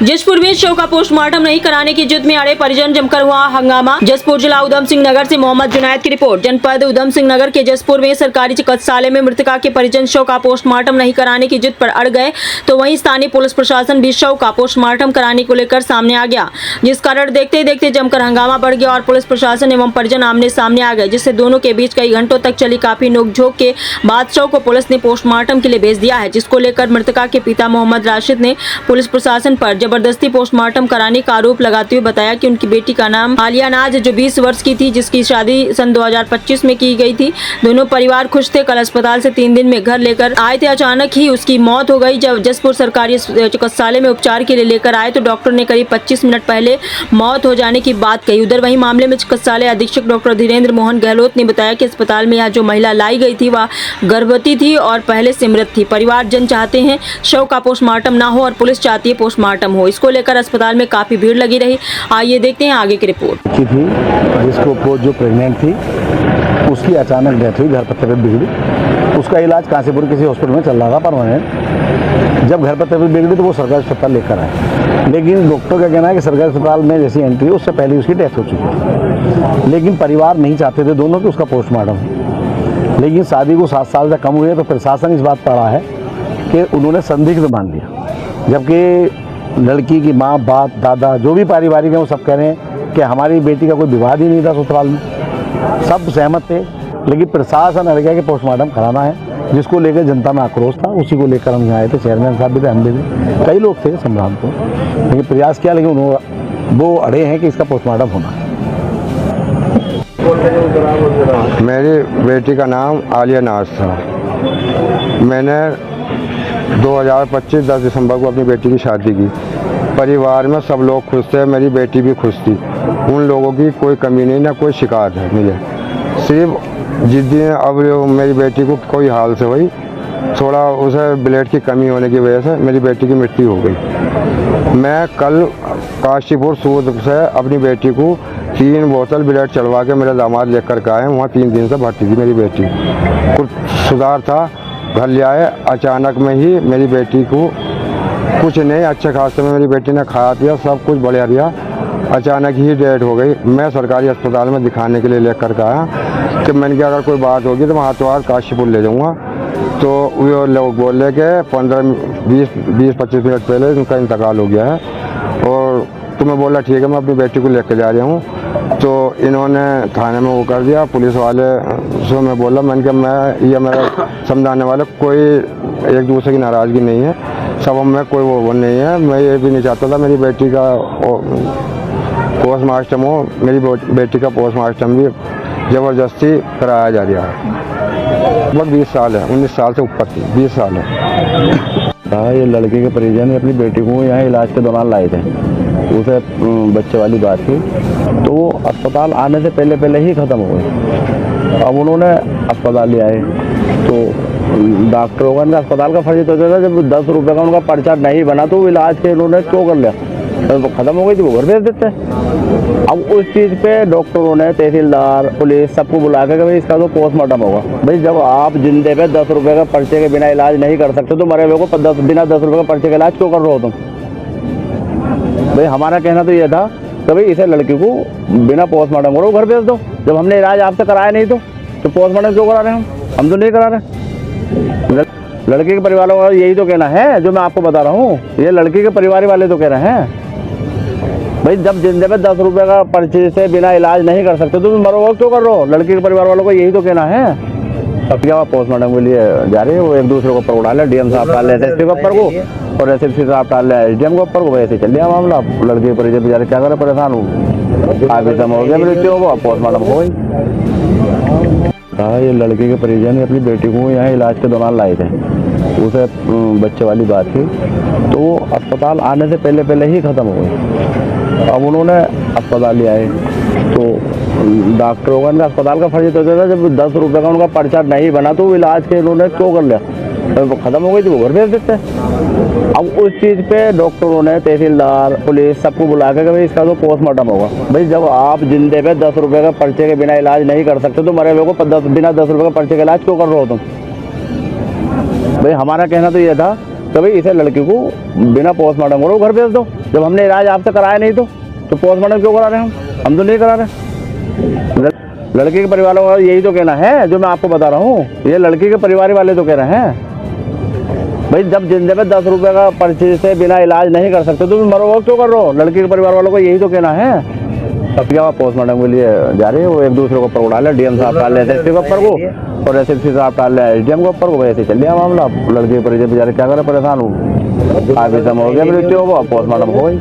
जसपुर में शव का पोस्टमार्टम नहीं कराने की जिद में अड़े परिजन, जमकर हुआ हंगामा। जसपुर जिला उधम सिंह नगर से मोहम्मद जुनैद की रिपोर्ट। जनपद उधम सिंह नगर के जसपुर में सरकारी चिकित्सालय में मृतका के परिजन शव का पोस्टमार्टम नहीं कराने की जिद पर अड़ गए, तो वहीं स्थानीय पुलिस प्रशासन भी शव का पोस्टमार्टम कराने को लेकर सामने आ गया, जिस कारण देखते देखते जमकर हंगामा बढ़ गया और पुलिस प्रशासन एवं परिजन आमने सामने आ गए, जिससे दोनों के बीच कई घंटों तक चली काफी नोकझोंक के बाद शव को पुलिस ने पोस्टमार्टम के लिए भेज दिया है, जिसको लेकर मृतका के पिता मोहम्मद राशिद ने पुलिस प्रशासन पर जबरदस्ती पोस्टमार्टम कराने का आरोप लगाते हुए बताया कि उनकी बेटी का नाम आलिया नाज, जो 20 वर्ष की थी, जिसकी शादी सन 2025 में की गई थी। दोनों परिवार खुश थे। कल अस्पताल से 3 दिन में घर लेकर आए थे, अचानक ही उसकी मौत हो गई। जब जसपुर सरकारी चिकित्सालय में उपचार के लिए लेकर आए तो डॉक्टर ने करीब 25 मिनट पहले मौत हो जाने की बात कही। उधर वही मामले में चिकित्सालय अधीक्षक डॉक्टर धीरेन्द्र मोहन गहलोत ने बताया कि अस्पताल में यहाँ जो महिला लाई गई थी वह गर्भवती थी और पहले से मृत थी। परिवारजन चाहते हैं शव का पोस्टमार्टम ना हो और पुलिस चाहती है पोस्टमार्टम हो। इसको लेकर अस्पताल में काफी भीड़ लगी रही। आइए देखते हैं आगे की रिपोर्ट। थी जिसको जो प्रेग्नेंट थी उसकी अचानक डेथ हुई, घर पर तबीयत बिगड़ी। उसका इलाज काशीपुर किसी हॉस्पिटल में चल रहा था परमानेंट। जब घर पर तबीयत बिगड़ी तो वो सरकारी अस्पताल लेकर आए, लेकिन डॉक्टर का कहना है कि सरकारी अस्पताल में जैसी एंट्री है उससे पहले उसकी डेथ हो चुकी है। लेकिन परिवार नहीं चाहते थे दोनों कि उसका पोस्टमार्टम हो। लेकिन शादी को 7 साल से कम हुए तो प्रशासन इस बात पर अड़ा है कि उन्होंने संदिग्ध मान लिया, जबकि लड़की की माँ, बाप, दादा जो भी पारिवारिक हैं वो सब कह रहे हैं कि हमारी बेटी का कोई विवाद ही नहीं था ससुराल में, सब सहमत थे। लेकिन प्रशासन अड़ गया कि पोस्टमार्टम कराना है, जिसको लेकर जनता में आक्रोश था। उसी को लेकर हम यहाँ आए थे। चेयरमैन साहब भी थे, हम भी थे, कई लोग थे संभ्रांत को, लेकिन प्रयास किया, लेकिन वो अड़े हैं कि इसका पोस्टमार्टम होना है। मेरी बेटी का नाम आलिया नाज था। मैंने 2025 10 दिसंबर को अपनी बेटी की शादी की। परिवार में सब लोग खुश थे, मेरी बेटी भी खुश थी। उन लोगों की कोई कमी नहीं, ना कोई शिकायत है मुझे। सिर्फ जिस दिन अब मेरी बेटी को कोई हाल से हुई, थोड़ा उसे ब्लड की कमी होने की वजह से मेरी बेटी की मृत्यु हो गई। मैं कल काशीपुर सूद से अपनी बेटी को 3 बोतल ब्लड चढ़वा के मेरे दामाद लेकर के आए। वहाँ 3 दिन से भर्ती थी मेरी बेटी, कुछ सुधार था। घर ले आए, अचानक में ही मेरी बेटी को कुछ नहीं, अच्छे खासे में मेरी बेटी ने खाया पिया, सब कुछ बढ़िया रिया। अचानक ही डेथ हो गई। मैं सरकारी अस्पताल में दिखाने के लिए लेकर के आया कि मैंने कहा अगर कोई बात होगी तो मैं हाथों-हाथ काशीपुर ले जाऊंगा। तो वो लोग बोले कि 15-20-25 मिनट पहले उनका इंतकाल हो गया है। और तो मैं बोला ठीक है, मैं अपनी बेटी को लेकर जा रहा हूँ। तो इन्होंने थाने में वो कर दिया। पुलिस वाले से मैं बोला, मैंने कहा मैं ये मेरा समझाने वाले कोई एक दूसरे की नाराज़गी नहीं है, सब में कोई वो नहीं है। मैं ये भी नहीं चाहता था मेरी बेटी का पोस्टमार्टम हो। मेरी बेटी का पोस्टमार्टम भी ज़बरदस्ती कराया जा रहा है। लगभग 20 साल है, 19 साल से ऊपर थी, 20 साल है। ये लड़के के परिजन अपनी बेटी को यहाँ इलाज के दौरान लाए थे, उसे बच्चे वाली बात थी, तो वो अस्पताल आने से पहले ही ख़त्म हो गई। अब उन्होंने अस्पताल ले आए तो डॉक्टरों का, अस्पताल का फर्ज तो था, जब 10 रुपये का उनका पर्चा नहीं बना तो इलाज के उन्होंने क्यों कर लिया, तो ख़त्म हो गई थी, वो घर भेज देते। अब उस चीज़ पे डॉक्टरों ने, तहसीलदार, पुलिस सबको बुला के भाई इसका तो पोस्टमार्टम होगा। भाई जब आप जिंदे पे 10 रुपये का पर्चे के बिना इलाज नहीं कर सकते तो मरे हुए को बिना 10 रुपये का पर्चे का इलाज क्यों कर रहे हो तुम? भाई हमारा कहना तो ये था कि भाई इसे लड़की को बिना पोस्टमार्टम करो घर भेज दो। जब हमने इलाज आपसे कराया नहीं तो पोस्टमार्टम क्यों करा रहे हैं? हम तो नहीं करा रहे। लड़के के परिवार वालों का यही तो कहना है जो मैं आपको बता रहा हूँ। ये लड़के के परिवार वाले तो कह रहे हैं भाई जब जिंदे में 10 रुपये का पर्चे से बिना इलाज नहीं कर सकते तो तुम मरोगे क्यों कर रहे हो? लड़के के परिवार वालों को यही तो कहना है। अब क्या पोस्टमार्टम के लिए जा रहे हैं, वो एक दूसरे को ऊपर उड़ा ले। डीएम साहब डाल रहे एसएसपी के ऊपर को और एसएसपी साहब डाल रहे एसडीएम के ऊपर को। वैसे चल रहा मामला। लड़के के परिजन बेचारे क्या करें, परेशान हो। काफी समय हो गया मृत्यु हो, पोस्टमार्टम हो गई। ये लड़के के परिजन अपनी बेटी को यहाँ इलाज के दौरान लाए थे, उसे बच्चे वाली बात थी, तो वो अस्पताल आने से पहले ही ख़त्म हो गई। अब उन्होंने अस्पताल ले आए तो डॉक्टरों का, अस्पताल का फर्ज तो था, जब 10 रुपये का उनका पर्चा नहीं बना तो इलाज के उन्होंने क्यों कर लिया, तो ख़त्म हो गई थी, वो घर भेज देते। अब उस चीज़ पे डॉक्टरों ने, तहसीलदार, पुलिस सबको बुला के भाई इसका तो पोस्टमार्टम होगा। भाई जब आप जिंदे पे 10 रुपये का पर्चे के बिना इलाज नहीं कर सकते तो मरे हुए को बिना 10 रुपये का पर्चे का इलाज क्यों कर रहे हो तुम? भाई हमारा कहना तो ये था तो भाई इसे लड़की को बिना पोस्टमार्टम करो घर भेज दो। जब हमने इलाज आपसे कराया नहीं तो पोस्टमार्टम क्यों करा रहे हैं हम तो नहीं करा रहे। लड़के के परिवार वालों का यही तो कहना है जो मैं आपको बता रहा हूँ, ये लड़की के परिवार वाले तो कह रहे हैं भाई जब जिंदे में 10 रुपए का पर्ची से बिना इलाज नहीं कर सकते तो तुम मरो क्यों कर रहे हो। लड़की के परिवार वालों को यही तो कहना है। अब क्या पोस्टमार्टम के लिए जा रही है, वो एक दूसरे को ऊपर उड़ा ले, डीएम साहब डाल लेते एसपी के ऊपर को और एसएसपी साहब डाल ले एसडीएम के ऊपर को, वैसे चल गया मामला। लड़के के परिजन बेचारे क्या करे, परेशान हूँ। आगे समय हो गया मृत्यु हो, पोस्टमार्टम हो गई।